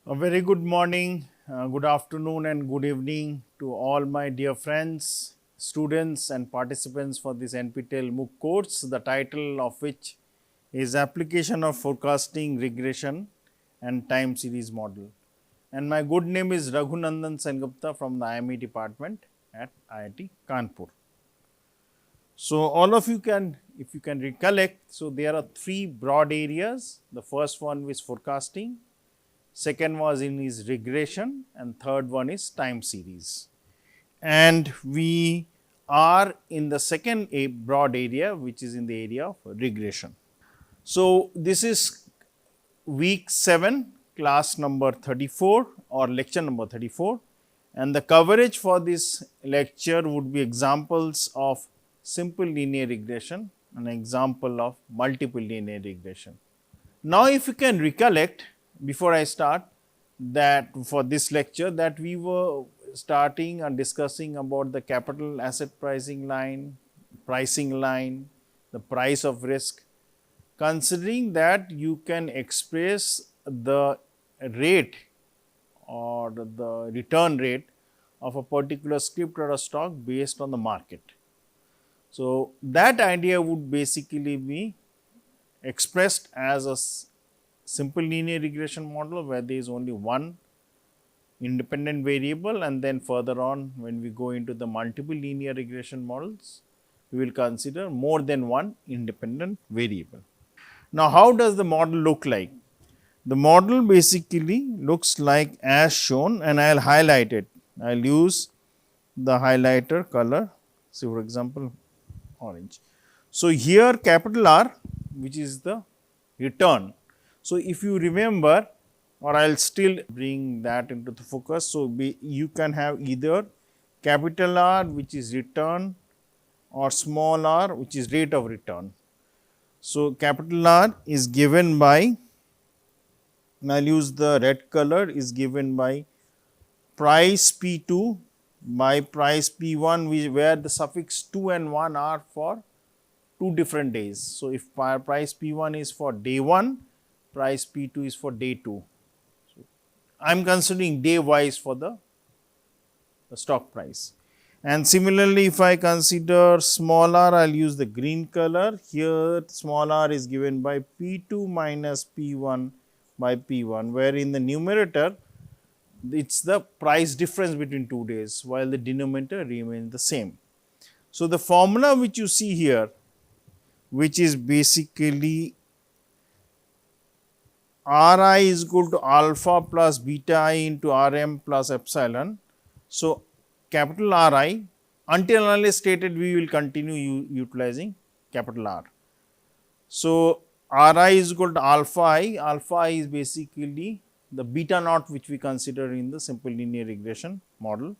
A very good morning, good afternoon and good evening to all my dear friends, students and participants for this NPTEL MOOC course, the title of which is Application of Forecasting, Regression and Time Series Model. And my good name is Raghunandan Sengupta from the IME department at IIT Kanpur. So, all of you can, if you can recollect, so there are three broad areas. The first one is forecasting, second was in is regression and third one is time series. And we are in the second broad area, which is in the area of regression. So, this is week 7 class number 34 or lecture number 34, and the coverage for this lecture would be examples of simple linear regression and example of multiple linear regression. Now, if you can recollect before I start that for this lecture that we were starting and discussing about the capital asset pricing line, the price of risk, considering that you can express the rate or the return rate of a particular script or a stock based on the market. So, that idea would basically be expressed as a simple linear regression model where there is only one independent variable, and then further on when we go into the multiple linear regression models, we will consider more than one independent variable. Now, how does the model look like? The model basically looks like as shown, and I will highlight it. I will use the highlighter color, say for example, orange. So, here capital R, which is the return. So, if you remember, or I will still bring that into the focus. So, you can have either capital R, which is return, or small r, which is rate of return. So, capital R is given by, and I will use the red color, is given by price P2 by price P1, where the suffix 2 and 1 are for 2 different days. So, if price P1 is for day 1, price P2 is for day 2. So, I am considering day wise for the stock price. And similarly, if I consider small r, I will use the green color. Here small r is given by P2 minus P1 by P1, where in the numerator it is the price difference between 2 days, while the denominator remains the same. So, the formula which you see here, which is basically Ri is equal to alpha plus beta I into Rm plus epsilon. So, capital Ri, until unless stated, we will continue utilizing capital R. So, Ri is equal to alpha I is basically the beta naught which we consider in the simple linear regression model.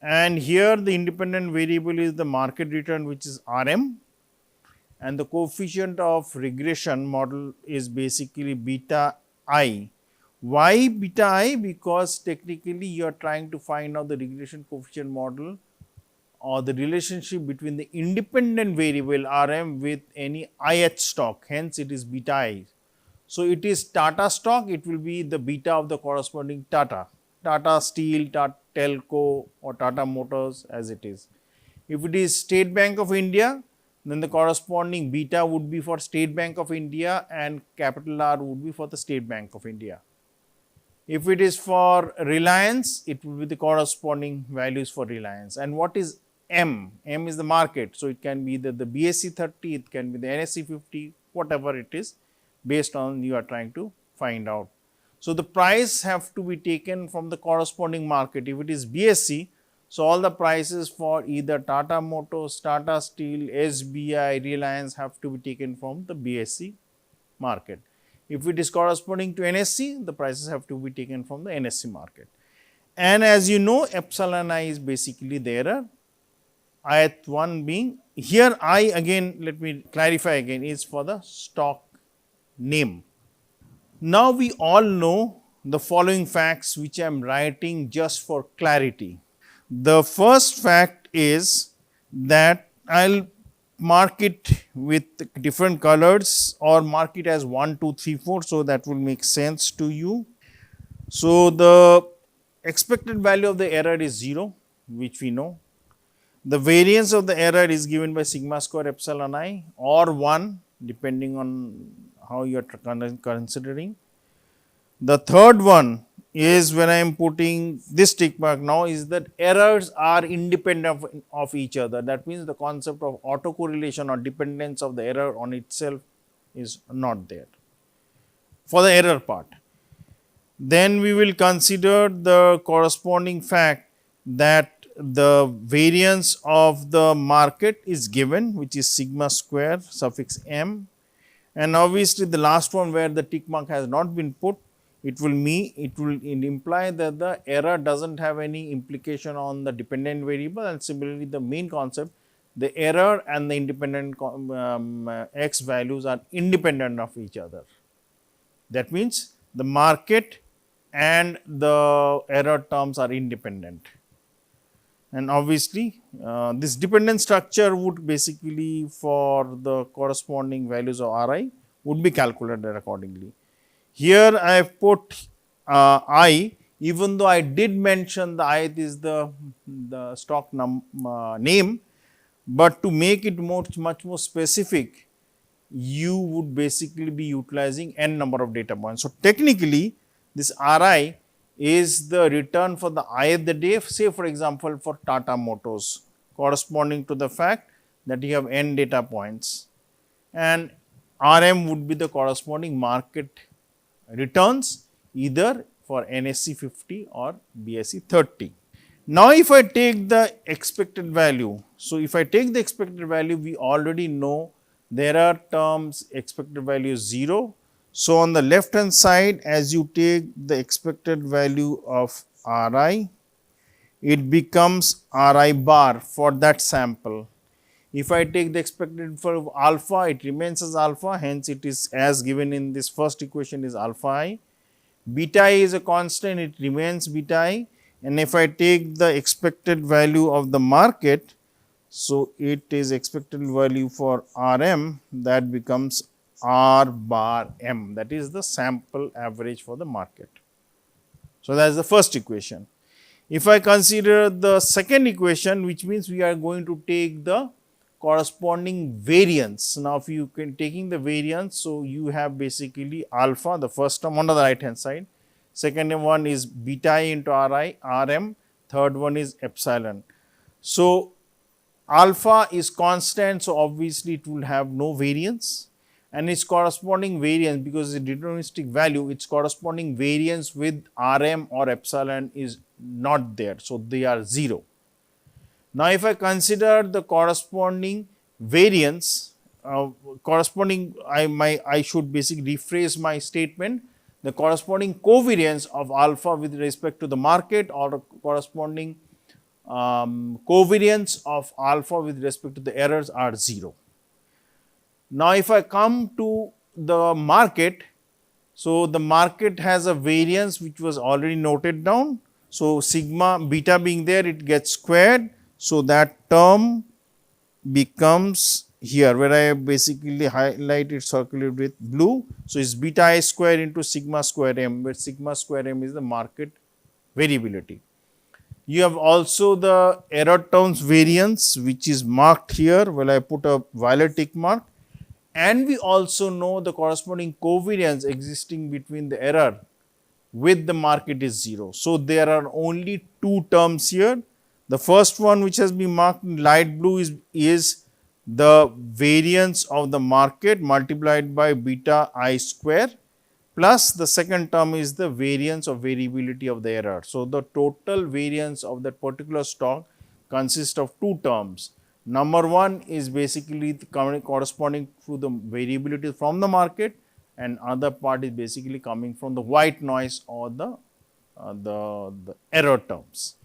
And here the independent variable is the market return, which is Rm, and the coefficient of regression model is basically beta I. Why beta I? Because technically you are trying to find out the regression coefficient model or the relationship between the independent variable Rm with any ith stock, hence it is beta I. So, it is Tata stock, it will be the beta of the corresponding Tata Steel, Tata Telco or Tata Motors as it is. If it is State Bank of India, then the corresponding beta would be for State Bank of India and capital R would be for the State Bank of India. If it is for Reliance, it will be the corresponding values for Reliance. And what is M? M is the market. So, it can be either the BSE 30, it can be the NSE 50, whatever it is, based on you are trying to find out. So, the price have to be taken from the corresponding market. If it is BSE, so all the prices for either Tata Motors, Tata Steel, SBI, Reliance have to be taken from the BSE market. If it is corresponding to NSE, the prices have to be taken from the NSE market. And as you know, epsilon I is basically there, ith one being, here I again, let me clarify again, is for the stock name. Now, we all know the following facts which I am writing just for clarity. The first fact is that I will mark it with different colors or mark it as 1, 2, 3, 4. So, that will make sense to you. So, the expected value of the error is 0, which we know. The variance of the error is given by sigma square epsilon I or 1, depending on how you are considering. The third one is, when I am putting this tick mark now, is that errors are independent of each other. That means the concept of autocorrelation or dependence of the error on itself is not there for the error part. Then we will consider the corresponding fact that the variance of the market is given, which is sigma square suffix m, and obviously the last one where the tick mark has not been put, it will imply that the error does not have any implication on the dependent variable, and similarly the main concept, the error and the independent x values are independent of each other. That means the market and the error terms are independent, and obviously this dependent structure would basically, for the corresponding values of Ri, would be calculated accordingly. Here I have put I, even though I did mention the ith is the stock name, but to make it much more specific, you would basically be utilizing n number of data points. So, technically this Ri is the return for the ith the day, say for example, for Tata Motors, corresponding to the fact that you have n data points, and Rm would be the corresponding market returns either for NSE 50 or BSE 30. Now, if I take the expected value, so if I take the expected value, we already know there are terms expected value is 0. So, on the left hand side, as you take the expected value of Ri, it becomes Ri bar for that sample. If I take the expected for alpha, it remains as alpha, hence it is as given in this first equation is alpha I. Beta I is a constant, it remains beta I, and if I take the expected value of the market, so it is expected value for Rm, that becomes R bar M, that is the sample average for the market. So, that is the first equation. If I consider the second equation, which means we are going to take the corresponding variance. Now, if you can taking the variance, so you have basically alpha, the first term on the right hand side, second one is beta I into Ri, Rm, third one is epsilon. So, alpha is constant, so obviously it will have no variance, and its corresponding variance, because it's a deterministic value, its corresponding variance with Rm or epsilon is not there. So, they are 0. Now, if I consider the corresponding variance, I should basically rephrase my statement, the corresponding covariance of alpha with respect to the market, or corresponding covariance of alpha with respect to the errors are 0. Now, if I come to the market, so the market has a variance which was already noted down. So, sigma beta being there, it gets squared. So, that term becomes here, where I basically highlighted circulated with blue. So, it is beta I square into sigma square m, where sigma square m is the market variability. You have also the error terms variance, which is marked here, where I put a violet tick mark, and we also know the corresponding covariance existing between the error with the market is 0. So, there are only two terms here. The first one, which has been marked in light blue, is the variance of the market multiplied by beta I square, plus the second term is the variance of variability of the error. So, the total variance of that particular stock consists of two terms. Number one is basically corresponding to the variability from the market, and other part is basically coming from the white noise or the error terms.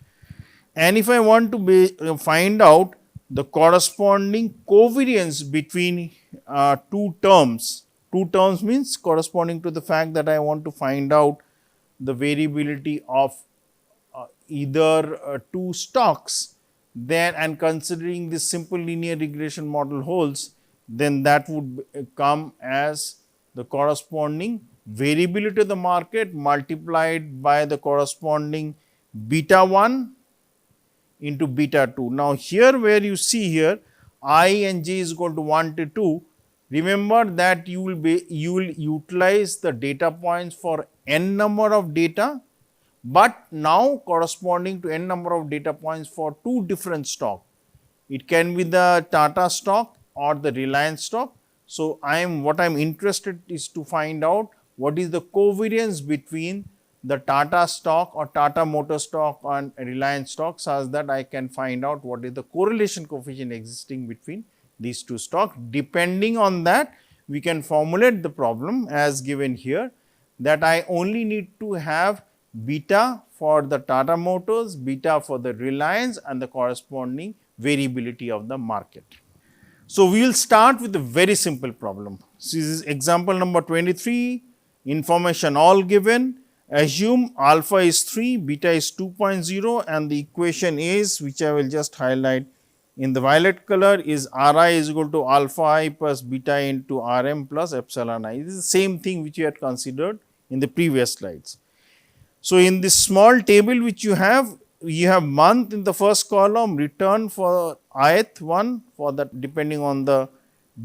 And if I want to find out the corresponding covariance between two terms means corresponding to the fact that I want to find out the variability of either two stocks, then, and considering this simple linear regression model holds, then that would come as the corresponding variability of the market multiplied by the corresponding beta 1 into beta 2. Now, here where you see here I and j is equal to 1 to 2, remember that you will utilize the data points for n number of data, but now corresponding to n number of data points for two different stock. It can be the Tata stock or the Reliance stock. So, what I am interested is to find out what is the covariance between the Tata stock or Tata Motor stock and Reliance stock, such that I can find out what is the correlation coefficient existing between these two stocks. Depending on that, we can formulate the problem as given here, that I only need to have beta for the Tata Motors, beta for the Reliance, and the corresponding variability of the market. So, we will start with a very simple problem. This is example number 23, information all given. Assume alpha is 3, beta is 2.0, and the equation is, which I will just highlight in the violet color, is Ri is equal to alpha I plus beta into Rm plus epsilon I. This is the same thing which we had considered in the previous slides. So, in this small table which you have month in the first column, return for ith one for that depending on the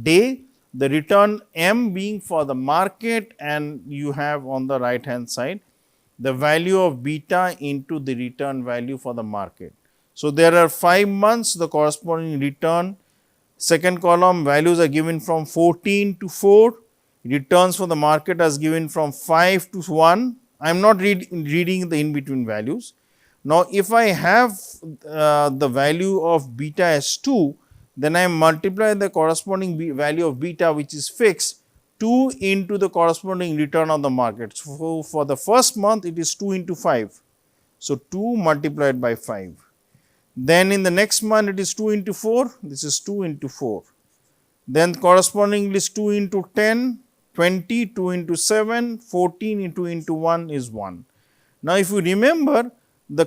day, the return m being for the market, and you have on the right hand side the value of beta into the return value for the market. So, there are 5 months, the corresponding return, second column values are given from 14 to 4, returns for the market as given from 5 to 1. I am not reading the in between values. Now, if I have the value of beta as 2, then I multiply the corresponding value of beta, which is fixed, 2 into the corresponding return on the market. So, for the first month it is 2 into 5. So, 2 multiplied by 5. Then in the next month it is 2 into 4, this is 2 into 4. Then correspondingly is 2 into 10, 20, 2 into 7, 14 into 1 is 1. Now, if you remember the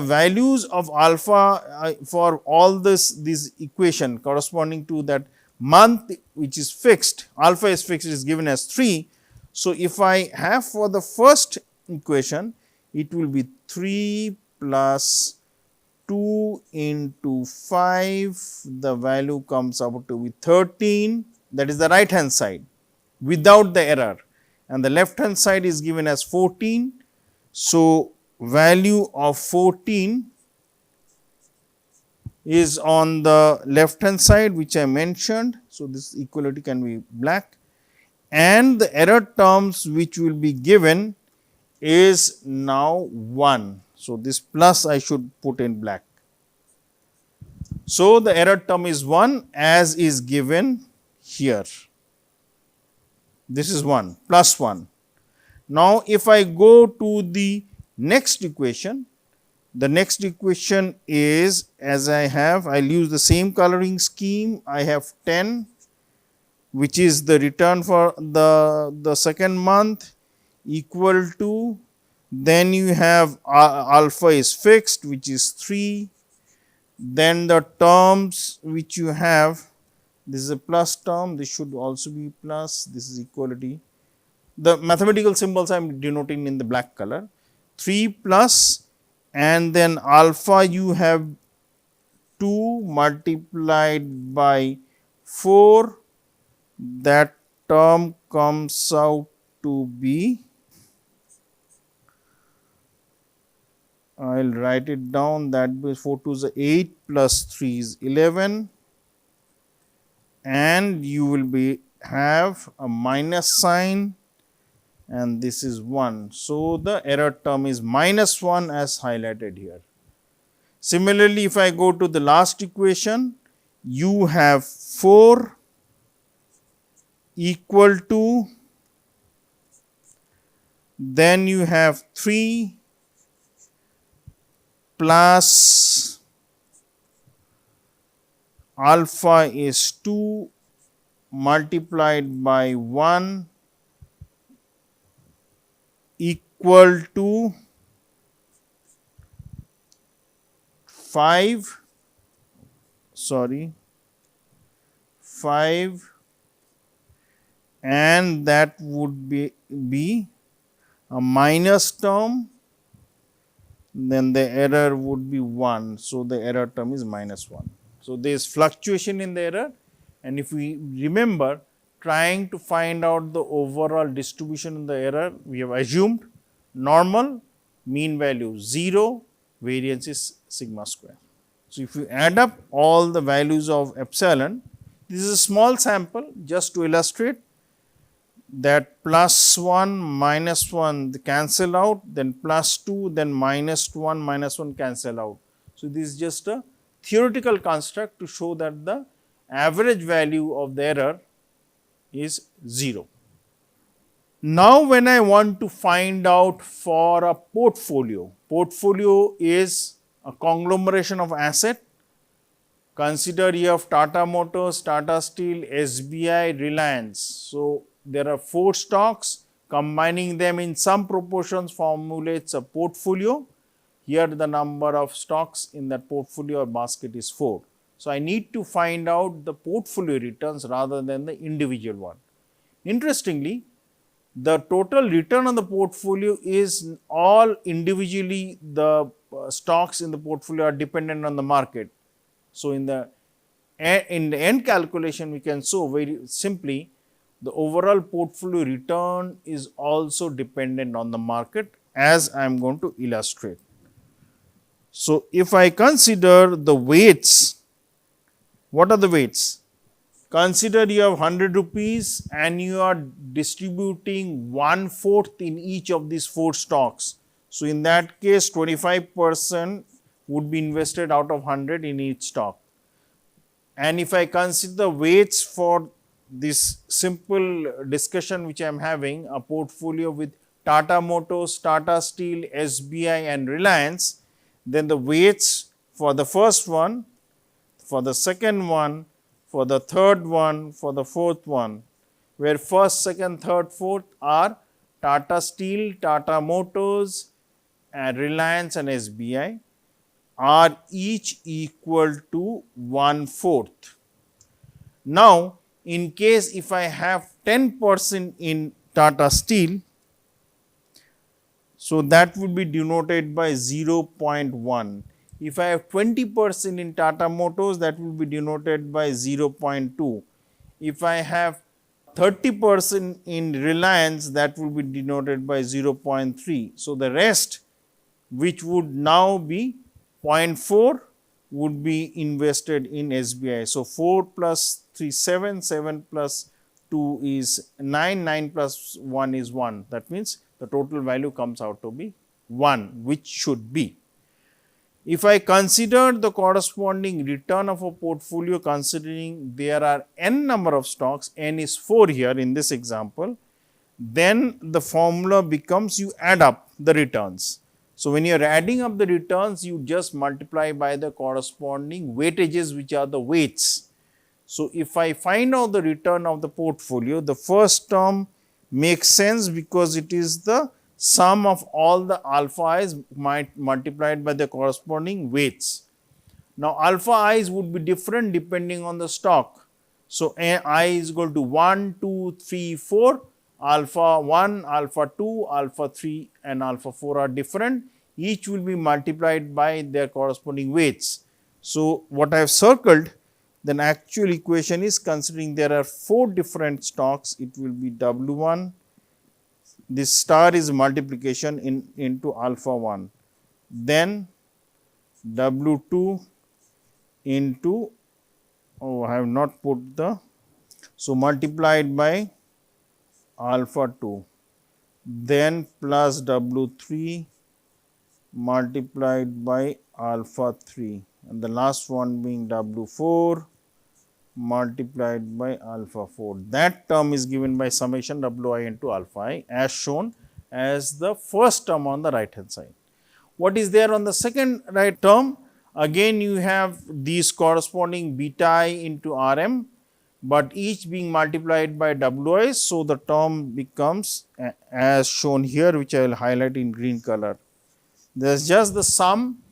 values of alpha for all this equation corresponding to that month which is fixed, alpha is fixed, is given as 3. So, if I have for the first equation, it will be 3 plus 2 into 5, the value comes out to be 13, that is the right hand side without the error, and the left hand side is given as 14. So, value of 14 is on the left hand side, which I mentioned. So, this equality can be black, and the error terms which will be given is now 1. So, this plus I should put in black. So, the error term is 1 as is given here. This is 1 plus 1. Now, if I go to the next equation, the next equation is, as I will use the same coloring scheme. I have 10, which is the return for the second month, equal to, then you have alpha is fixed, which is 3. Then the terms which you have, this is a plus term, this should also be plus, this is equality. The mathematical symbols I am denoting in the black color, 3 plus, and then alpha you have 2 multiplied by 4, that term comes out to be, I will write it down, that be 4 to the 8 plus 3 is 11, and you will have a minus sign, and this is 1. So, the error term is minus 1 as highlighted here. Similarly, if I go to the last equation, you have 4 equal to, then you have 3 plus alpha is 2 multiplied by 1 equal to 5 and that would be a minus term, then the error would be 1. So, the error term is minus 1. So, there is fluctuation in the error, and if we remember trying to find out the overall distribution in the error, we have assumed normal, mean value 0, variance is sigma square. So, if you add up all the values of epsilon, this is a small sample just to illustrate that plus 1 minus 1 they cancel out, then plus 2, then minus 1 cancel out. So, this is just a theoretical construct to show that the average value of the error is 0. Now, when I want to find out for a portfolio, portfolio is a conglomeration of asset. Consider you have Tata Motors, Tata Steel, SBI, Reliance. So, there are 4 stocks, combining them in some proportions formulates a portfolio. Here the number of stocks in that portfolio or basket is 4. So, I need to find out the portfolio returns rather than the individual one. Interestingly, the total return on the portfolio is all individually the stocks in the portfolio are dependent on the market. So, in the end calculation we can show very simply the overall portfolio return is also dependent on the market, as I am going to illustrate. So, if I consider the weights, what are the weights? Consider you have 100 rupees and you are distributing 1/4 in each of these 4 stocks. So, in that case 25% would be invested out of 100 in each stock. And if I consider the weights for this simple discussion which I am having, a portfolio with Tata Motors, Tata Steel, SBI and Reliance, then the weights for the first one, for the second one, for the third one, for the fourth one, where first, second, third, fourth are Tata Steel, Tata Motors and Reliance and SBI are each equal to 1/4. Now, in case if I have 10% in Tata Steel, so that would be denoted by 0.1. If I have 20% in Tata Motors, that will be denoted by 0.2. If I have 30% in Reliance, that will be denoted by 0.3. So, the rest which would now be 0.4 would be invested in SBI. So, 4 plus 3 7, 7 plus 2 is 9, 9 plus 1 is 1. That means, the total value comes out to be 1, which should be. If I consider the corresponding return of a portfolio, considering there are n number of stocks, n is 4 here in this example, then the formula becomes you add up the returns. So, when you are adding up the returns, you just multiply by the corresponding weightages, which are the weights. So, if I find out the return of the portfolio, the first term makes sense because it is the sum of all the alpha i's multiplied by the corresponding weights. Now, alpha i's would be different depending on the stock. So, I is equal to 1, 2, 3, 4. Alpha 1, alpha 2, alpha 3 and alpha 4 are different, each will be multiplied by their corresponding weights. So, what I have circled, then actual equation is considering there are 4 different stocks, it will be W1, this star is multiplication into alpha 1, then W2 into, I have not put the, so multiplied by alpha 2, then plus W3 multiplied by alpha 3 and the last one being W4 multiplied by alpha 4. That term is given by summation Wi into alpha I as shown as the first term on the right hand side. What is there on the second right term? Again you have these corresponding beta I into Rm, but each being multiplied by Wi. So, the term becomes as shown here, which I will highlight in green color. There is just the sum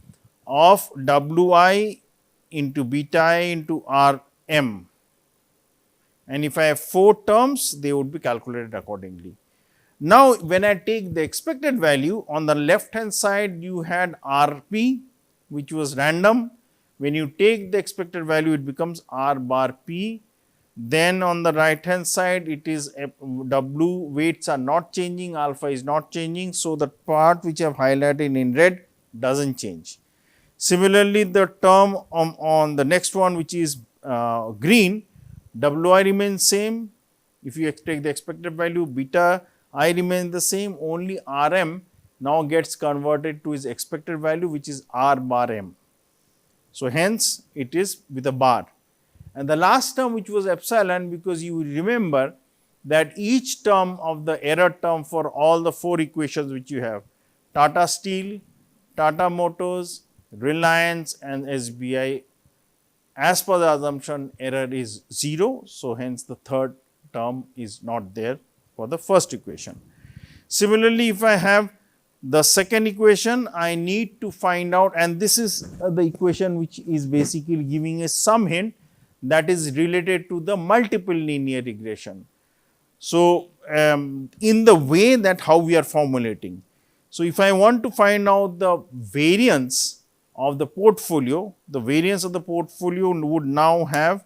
of Wi into beta I into Rm. and if I have 4 terms, they would be calculated accordingly. Now, when I take the expected value, on the left hand side you had RP, which was random. When you take the expected value, it becomes R bar P. Then on the right hand side, it is W weights are not changing, alpha is not changing. So, the part which I have highlighted in red does not change. Similarly, the term on the next one, which is green, Wi remains same. If you take the expected value, beta I remains the same, only Rm now gets converted to its expected value, which is R bar M. So, hence it is with a bar. And the last term, which was epsilon, because you remember that each term of the error term for all the 4 equations which you have, Tata Steel, Tata Motors, Reliance and SBI, as per the assumption, error is 0. So, hence the third term is not there for the first equation. Similarly, if I have the second equation, I need to find out, and this is the equation which is basically giving us some hint that is related to the multiple linear regression. So, in the way that how we are formulating. So, if I want to find out the variance of the portfolio, the variance of the portfolio would now have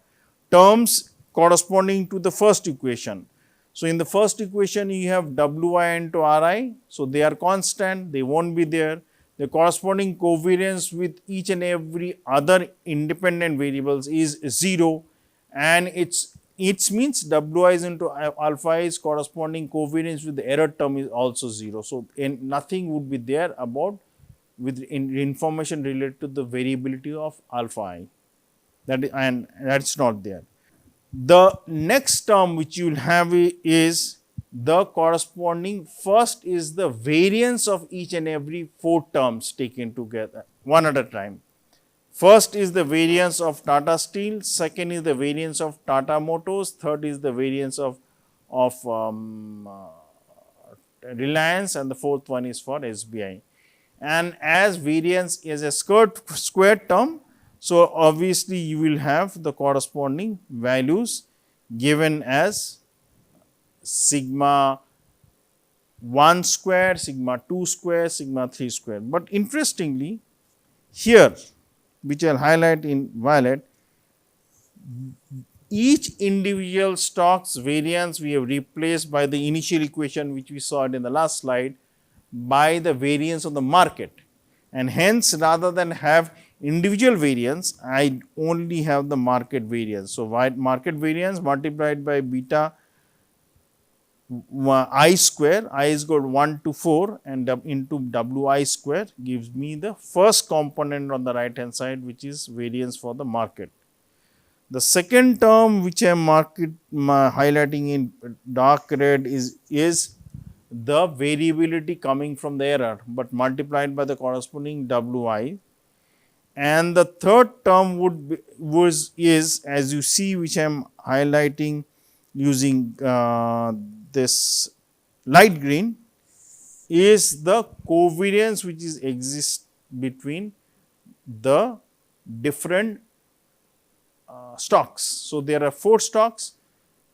terms corresponding to the first equation. So, in the first equation you have Wi into Ri. So, they are constant, they will not be there. The corresponding covariance with each and every other independent variables is 0, and it means Wi is into alpha is corresponding covariance with the error term is also 0. So, nothing would be there about with information related to the variability of alpha I, and that is not there. The next term which you will have is the corresponding, first is the variance of each and every 4 terms taken together one at a time. First is the variance of Tata Steel, second is the variance of Tata Motors, third is the variance of Reliance, and the fourth one is for SBI. And as variance is a square term, so obviously you will have the corresponding values given as sigma 1 square, sigma 2 square, sigma 3 square. But interestingly, here, which I will highlight in violet, each individual stock's variance we have replaced by the initial equation which we saw in the last slide by the variance of the market, and hence rather than have individual variance, I only have the market variance. So, market variance multiplied by beta I square, I is equal to 1 to 4 and into Wi square gives me the first component on the right hand side, which is variance for the market. The second term which I am highlighting in dark red is the variability coming from the error, but multiplied by the corresponding Wi. And the third term is as you see, which I am highlighting using this light green, is the covariance which is exists between the different stocks. So, there are 4 stocks,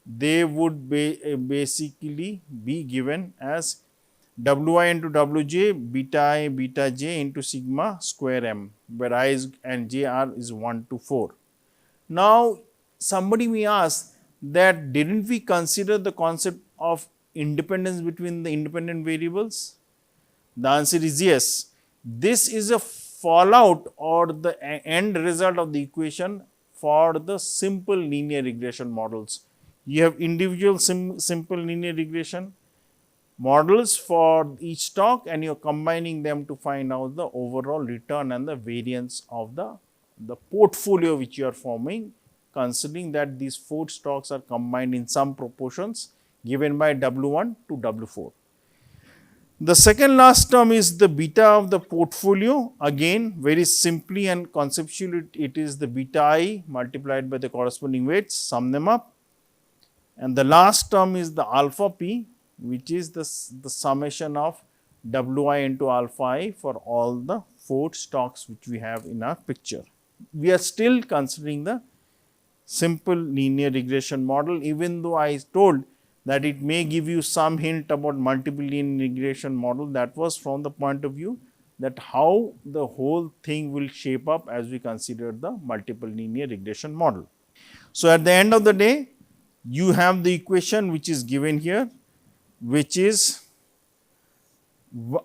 they would basically be given as Wi into Wj, beta I, beta j into sigma square m, where I and j is 1 to 4. Now, somebody may ask that didn't we consider the concept of independence between the independent variables? The answer is yes. This is a fallout or the end result of the equation for the simple linear regression models. You have individual simple linear regression models for each stock, and you are combining them to find out the overall return and the variance of the portfolio which you are forming, considering that these 4 stocks are combined in some proportions given by W1 to W4. The second last term is the beta of the portfolio. Again, very simply and conceptually, it is the beta I multiplied by the corresponding weights, sum them up. And the last term is the alpha p, which is the summation of Wi into alpha I for all the 4 stocks which we have in our picture. We are still considering the simple linear regression model, even though I told that it may give you some hint about multiple linear regression model. That was from the point of view that how the whole thing will shape up as we consider the multiple linear regression model. So, at the end of the day, you have the equation which is given here, which is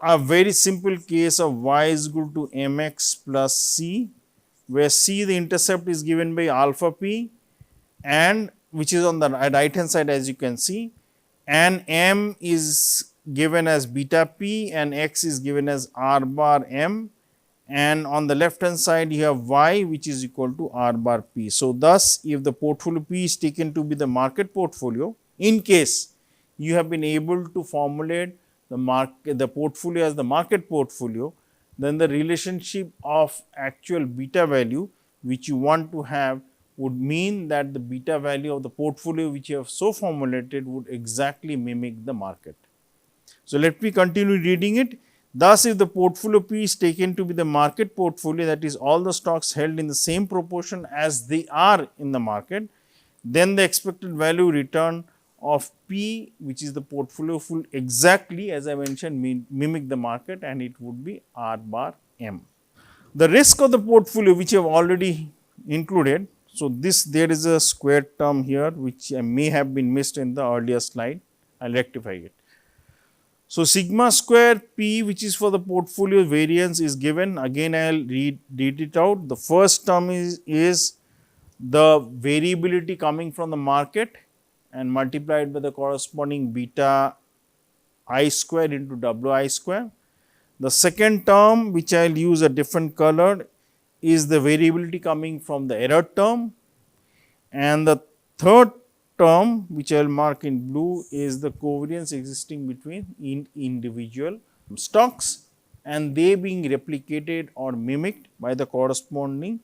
a very simple case of y is equal to mx plus c, where c the intercept is given by alpha p, and which is on the right hand side as you can see, and m is given as beta p and x is given as r bar m, and on the left hand side you have y which is equal to r bar p. So, thus if the portfolio p is taken to be the market portfolio, in case you have been able to formulate the portfolio as the market portfolio, then the relationship of actual beta value which you want to have would mean that the beta value of the portfolio which you have so formulated would exactly mimic the market. So, let me continue reading it. Thus, if the portfolio P is taken to be the market portfolio, that is all the stocks held in the same proportion as they are in the market, then the expected value return of P, which is the portfolio, will exactly, as I mentioned, mimic the market, and it would be R bar M. The risk of the portfolio which I have already included. So, there is a square term here which may have been missed in the earlier slide. I will rectify it. So, sigma square P, which is for the portfolio variance, is given. Again, I will read it out. The first term is the variability coming from the market and multiplied by the corresponding beta I square into W I square. The second term, which I will use a different color, is the variability coming from the error term, and the third term, which I will mark in blue, is the covariance existing between individual stocks, and they being replicated or mimicked by the corresponding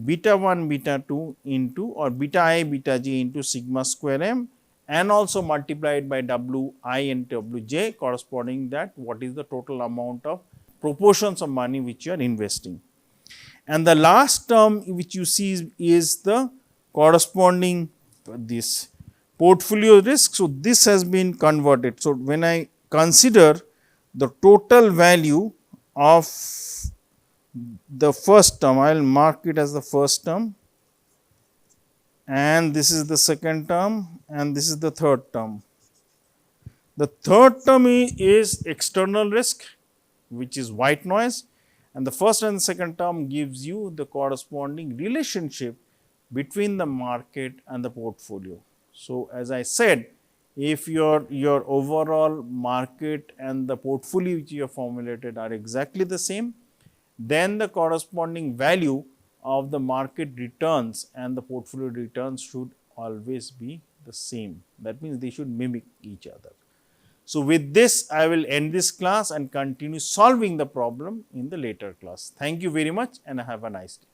beta 1 beta 2 into, or beta I beta j into sigma square m, and also multiplied by W I and W j, corresponding that what is the total amount of proportions of money which you are investing. And the last term which you see is the corresponding this portfolio risk. So, this has been converted. So, when I consider the total value of the first term, I will mark it as the first term, and this is the second term, and this is the third term. The third term is external risk, which is white noise, and the first and second term gives you the corresponding relationship between the market and the portfolio. So, as I said, if your overall market and the portfolio which you have formulated are exactly the same, then the corresponding value of the market returns and the portfolio returns should always be the same. That means, they should mimic each other. So, with this I will end this class and continue solving the problem in the later class. Thank you very much and have a nice day.